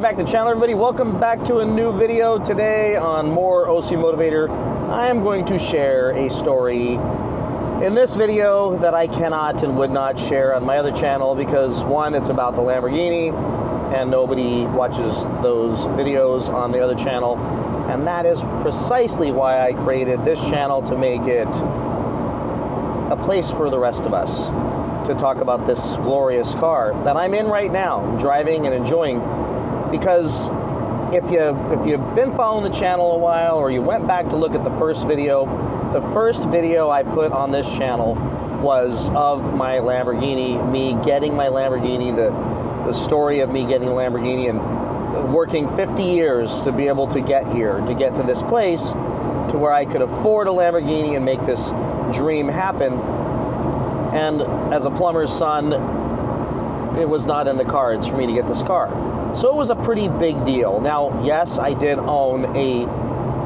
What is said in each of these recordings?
back to the channel, everybody. Welcome back to a new video. Today on More OC Motivator, I am going to share a story in this video that I cannot and would not share on my other channel because, one, it's about the Lamborghini and nobody watches those videos on the other channel, and that is precisely why I created this channel, to make it a place for the rest of us to talk about this glorious car that I'm in right now, driving and enjoying. Because if you've been following the channel a while, or you went back to look at the first video I put on this channel was of my Lamborghini, me getting my Lamborghini, the story of me getting a Lamborghini and working 50 years to be able to get here, to get to this place to where I could afford a Lamborghini and make this dream happen. And as a plumber's son, it was not in the cards for me to get this car. So it was a pretty big deal. Now, yes, I did own a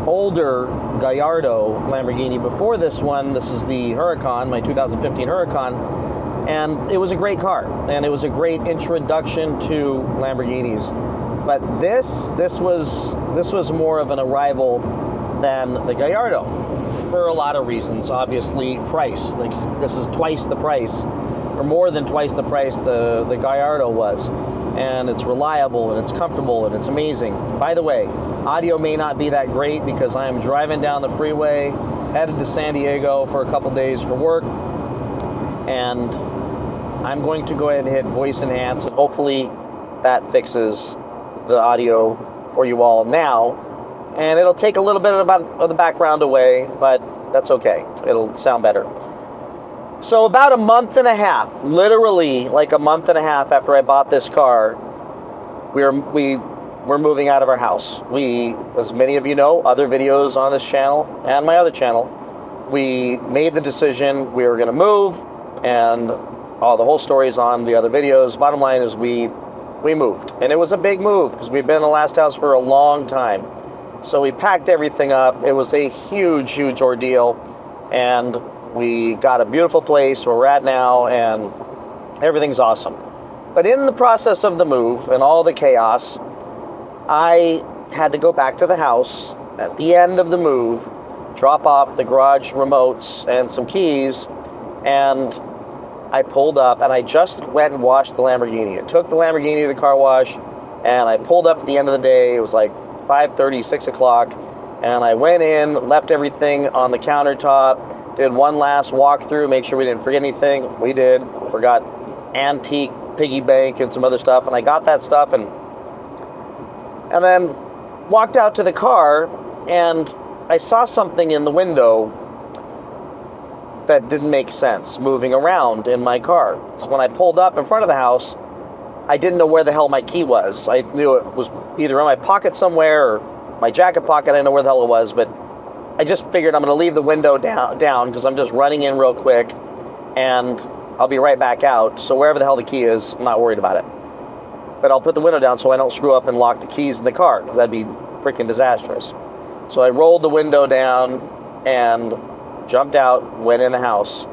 older Gallardo Lamborghini before this one. This is the Huracan, my 2015 Huracan, and it was a great car, and it was a great introduction to Lamborghinis. But this was more of an arrival than the Gallardo, for a lot of reasons. Obviously, price. Like, this is twice the price, or more than twice the price the Gallardo was. And it's reliable, and it's comfortable, and it's amazing. By the way, audio may not be that great because I am driving down the freeway, headed to San Diego for a couple days for work, and I'm going to go ahead and hit voice enhance, and hopefully that fixes the audio for you all now. And it'll take a little bit of the background away, but that's okay. It'll sound better. So about a month and a half, literally like a month and a half after I bought this car, we're moving out of our house. We, as many of you know, other videos on this channel and my other channel, we made the decision we were going to move, and all the whole story is on the other videos. Bottom line is we moved, and it was a big move because we've been in the last house for a long time. So we packed everything up. It was a huge, huge ordeal, and we got a beautiful place where we're at now, and everything's awesome. But in the process of the move and all the chaos, I had to go back to the house at the end of the move, drop off the garage remotes and some keys, and I pulled up, and I just went and washed the Lamborghini. I took the Lamborghini to the car wash, and I pulled up at the end of the day. It was like 5:30, 6 o'clock, and I went in, left everything on the countertop, did one last walkthrough, make sure we didn't forget anything. We did. Forgot antique piggy bank and some other stuff, and I got that stuff, and then walked out to the car, and I saw something in the window that didn't make sense moving around in my car. So when I pulled up in front of the house, I didn't know where the hell my key was. I knew it was either in my pocket somewhere or my jacket pocket. I didn't know where the hell it was, but I just figured I'm going to leave the window down because I'm just running in real quick, and I'll be right back out. So wherever the hell the key is, I'm not worried about it. But I'll put the window down so I don't screw up and lock the keys in the car, because that'd be freaking disastrous. So I rolled the window down and jumped out, went in the house.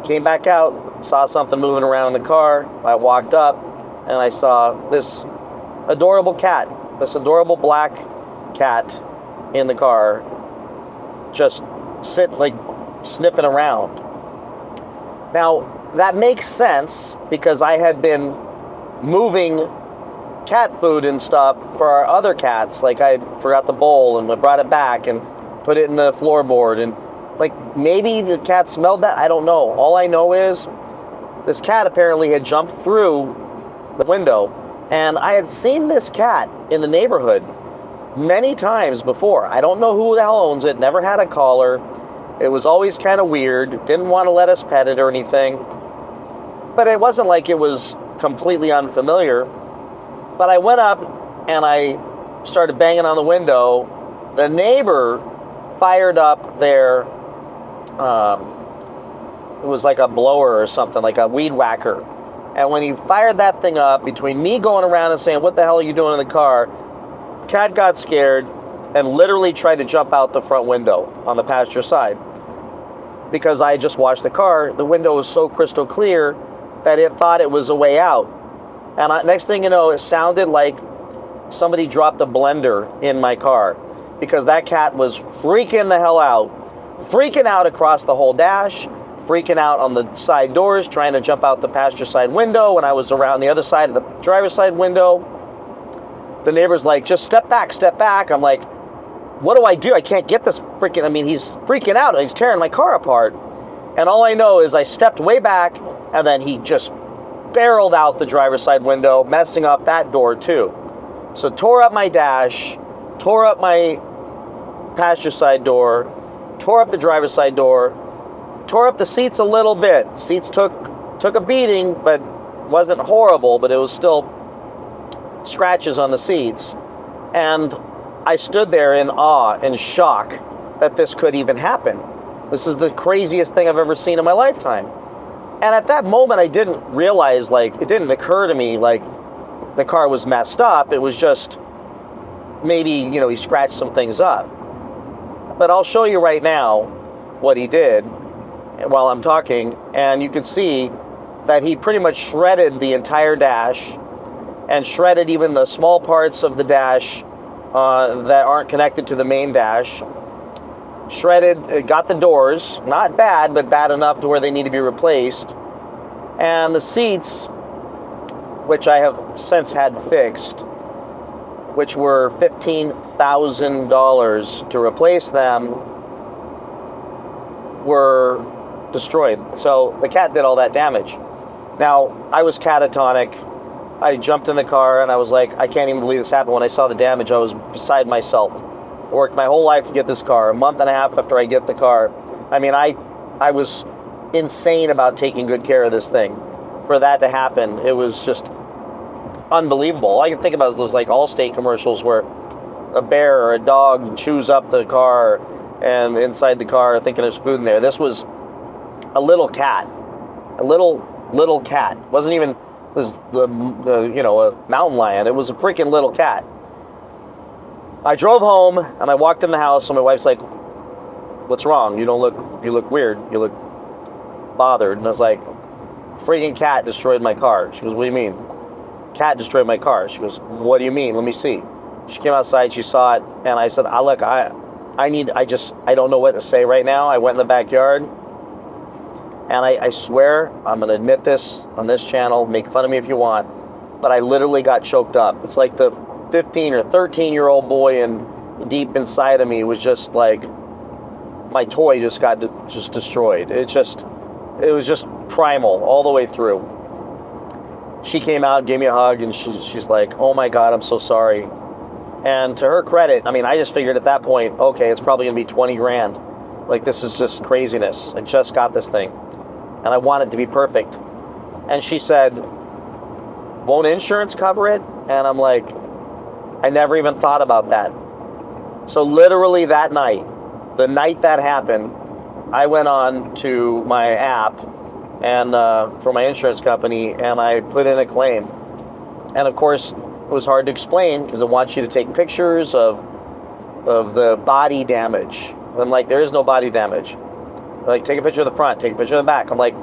Came back out, saw something moving around in the car. I walked up, and I saw this adorable cat, this adorable black cat in the car, just sniffing around. Now, that makes sense because I had been moving cat food and stuff for our other cats. Like, I forgot the bowl, and I brought it back and put it in the floorboard, and maybe the cat smelled that. I don't know. All I know is this cat apparently had jumped through the window, and I had seen this cat in the neighborhood many times before. I don't know who the hell owns it, never had a collar. It was always kind of weird, didn't want to let us pet it or anything. But it wasn't like it was completely unfamiliar. But I went up and I started banging on the window. The neighbor fired up their, it was like a blower or something, like a weed whacker. And when he fired that thing up, between me going around and saying, "What the hell are you doing in the car?" Cat got scared and literally tried to jump out the front window on the passenger side. Because I just washed the car, the window was so crystal clear that it thought it was a way out. And next thing you know, it sounded like somebody dropped a blender in my car, because that cat was freaking the hell out. Freaking out across the whole dash, freaking out on the side doors, trying to jump out the passenger side window when I was around the other side of the driver's side window. The neighbor's like, just step back, step back. I'm like, what do I do? I can't get this freaking, I mean, he's freaking out. He's tearing my car apart. And all I know is I stepped way back, and then he just barreled out the driver's side window, messing up that door too. So tore up my dash, tore up my passenger side door, tore up the driver's side door, tore up the seats a little bit. Seats took a beating, but wasn't horrible, but it was still scratches on the seats. And I stood there in awe and shock that this could even happen. This is the craziest thing I've ever seen in my lifetime. And at that moment, I didn't realize, like, it didn't occur to me, like, the car was messed up. It was just maybe, you know, he scratched some things up. But I'll show you right now what he did while I'm talking, and you can see that he pretty much shredded the entire dash and shredded even the small parts of the dash that aren't connected to the main dash. Shredded, got the doors, not bad, but bad enough to where they need to be replaced. And the seats, which I have since had fixed, which were $15,000 to replace them, were destroyed. So the cat did all that damage. Now, I was catatonic. I jumped in the car and I was like, I can't even believe this happened. When I saw the damage, I was beside myself. I worked my whole life to get this car. A month and a half after I get the car, I mean, I was insane about taking good care of this thing. For that to happen, it was just unbelievable. All I can think about is those like Allstate commercials where a bear or a dog chews up the car and inside the car thinking there's food in there. This was a little cat. A little cat. It wasn't even was the you know, a mountain lion. It was a freaking little cat. I drove home and I walked in the house and my wife's like, what's wrong? You look weird. You look bothered. And I was like, freaking cat destroyed my car. She goes, what do you mean? Cat destroyed my car. She goes, what do you mean? Let me see. She came outside, she saw it, and I said, look, I don't know what to say right now. I went in the backyard, and I swear, I'm going to admit this on this channel, make fun of me if you want, but I literally got choked up. It's like the 15 or 13-year-old boy deep inside of me was just like, my toy just got just destroyed. It was just primal all the way through. She came out, gave me a hug, and she's like, oh my God, I'm so sorry. And to her credit, I mean, I just figured at that point, okay, it's probably gonna be 20 grand. Like, this is just craziness. I just got this thing, and I want it to be perfect. And she said, won't insurance cover it? And I'm like, I never even thought about that. So literally that night, the night that happened, I went on to my app and for my insurance company, and I put in a claim. And of course, it was hard to explain because it wants you to take pictures of the body damage. I'm like, there is no body damage. They're like, take a picture of the front, take a picture of the back. I'm like,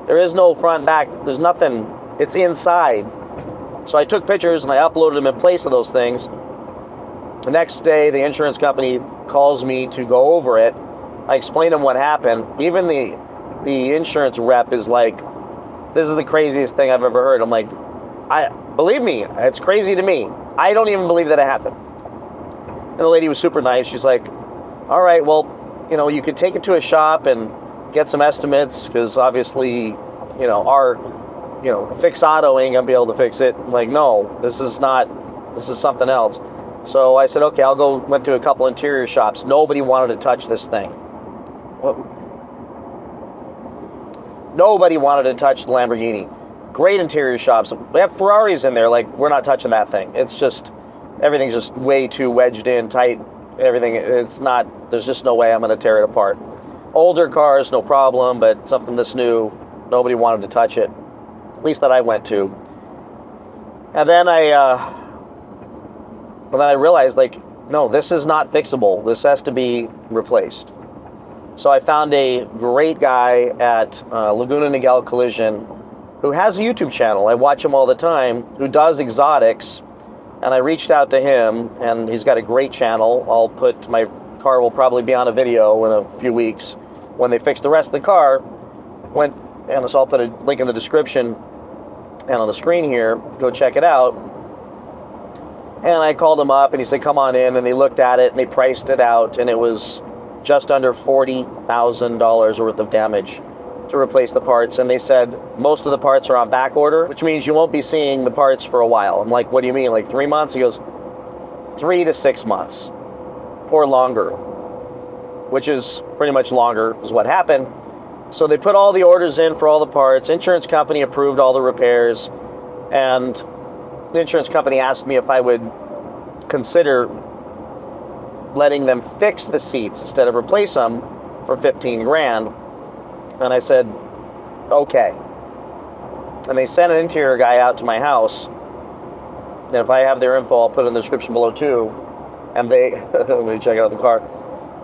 there is no front, back, there's nothing. It's inside. So I took pictures and I uploaded them in place of those things. The next day, the insurance company calls me to go over it. I explain to them what happened. Even the insurance rep is like, this is the craziest thing I've ever heard. I'm like, believe me, it's crazy to me. I don't even believe that it happened. And the lady was super nice. She's like, all right, well, you know, you could take it to a shop and get some estimates, because obviously, you know, our, you know, Fix Auto ain't gonna be able to fix it. I'm like, no, this is something else. So I said, okay, went to a couple interior shops. Nobody wanted to touch this thing. Nobody wanted to touch the Lamborghini. Great interior shops. We have Ferraris in there. Like, we're not touching that thing. It's just, everything's just way too wedged in, tight. Everything, it's not, there's just no way I'm going to tear it apart. Older cars, no problem, but something this new, nobody wanted to touch it. At least that I went to. And then I realized, like, no, this is not fixable. This has to be replaced. So I found a great guy at Laguna Niguel Collision who has a YouTube channel. I watch him all the time, who does exotics. And I reached out to him, and he's got a great channel. My car will probably be on a video in a few weeks when they fix the rest of the car. And so I'll put a link in the description and on the screen here. Go check it out. And I called him up, and he said, come on in. And they looked at it, and they priced it out, and it was just under $40,000 worth of damage to replace the parts. And they said most of the parts are on back order, which means you won't be seeing the parts for a while. I'm like, what do you mean, like 3 months? He goes, 3 to 6 months or longer, which is pretty much longer is what happened. So they put all the orders in for all the parts. Insurance company approved all the repairs, and the insurance company asked me if I would consider letting them fix the seats instead of replace them for 15 grand. And I said, okay. And they sent an interior guy out to my house. And if I have their info, I'll put it in the description below too. And they, let me check out the car.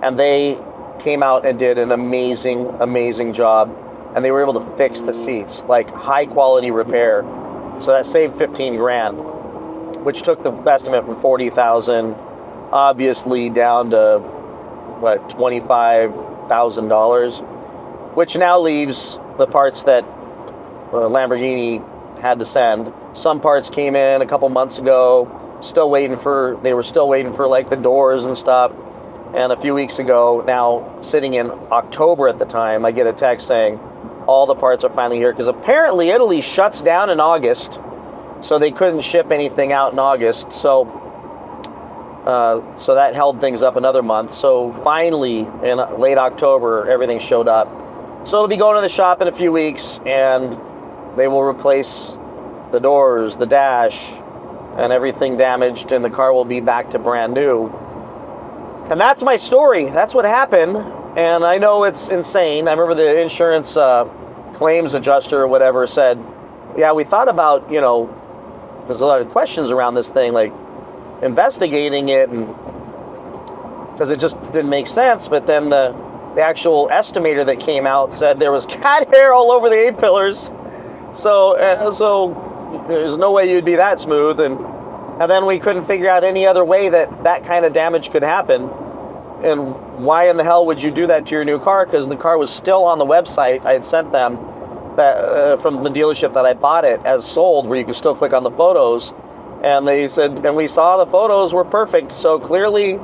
And they came out and did an amazing, amazing job. And they were able to fix the seats, like high quality repair. So that saved 15 grand, which took the estimate from 40,000, obviously down to what, $25,000, which now leaves the parts that Lamborghini had to send. Some parts came in a couple months ago, they were still waiting for like the doors and stuff. And a few weeks ago, now sitting in October at the time, I get a text saying all the parts are finally here, because apparently Italy shuts down in August, so they couldn't ship anything out in August. So that held things up another month. So finally, in late October, everything showed up. So it'll be going to the shop in a few weeks, and they will replace the doors, the dash, and everything damaged, and the car will be back to brand new. And that's my story. That's what happened. And I know it's insane. I remember the insurance claims adjuster or whatever said, yeah, we thought about, there's a lot of questions around this thing, like investigating it, and because it just didn't make sense. But then the actual estimator that came out said there was cat hair all over the A-pillars. So there's no way you'd be that smooth. And then we couldn't figure out any other way that kind of damage could happen. And why in the hell would you do that to your new car? Because the car was still on the website. I had sent them that from the dealership that I bought it as sold, where you can still click on the photos. And they said, and we saw the photos were perfect. So clearly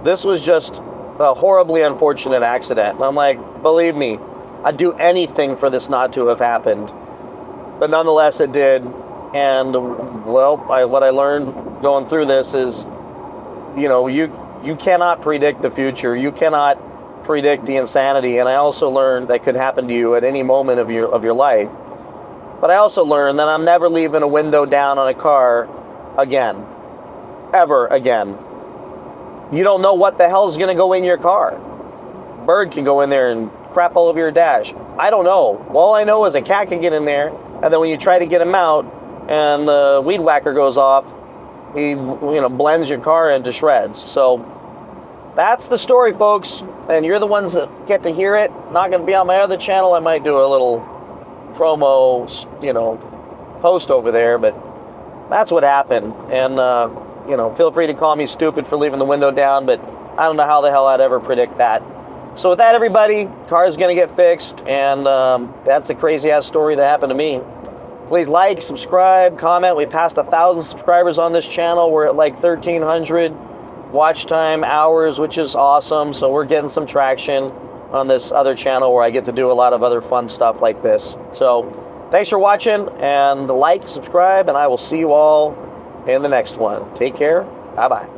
this was just a horribly unfortunate accident. And I'm like, believe me, I'd do anything for this not to have happened. But nonetheless, it did. And well, what I learned going through this is, you cannot predict the future. You cannot predict the insanity. And I also learned that could happen to you at any moment of your life. But I also learned that I'm never leaving a window down on a car again. Ever again. You don't know what the hell's going to go in your car. Bird can go in there and crap all over your dash. I don't know. All I know is a cat can get in there, and then when you try to get him out and the weed whacker goes off, he blends your car into shreds. So that's the story, folks, and you're the ones that get to hear it. Not going to be on my other channel. I might do a little promo, post over there, but that's what happened. And feel free to call me stupid for leaving the window down, but I don't know how the hell I'd ever predict that. So with that, everybody, car's going to get fixed, and that's a crazy ass story that happened to me. Please like, subscribe, comment. We passed 1,000 subscribers on this channel. We're at like 1,300 watch time hours, which is awesome. So we're getting some traction on this other channel where I get to do a lot of other fun stuff like this. So thanks for watching, and like, subscribe, and I will see you all in the next one. Take care. Bye-bye.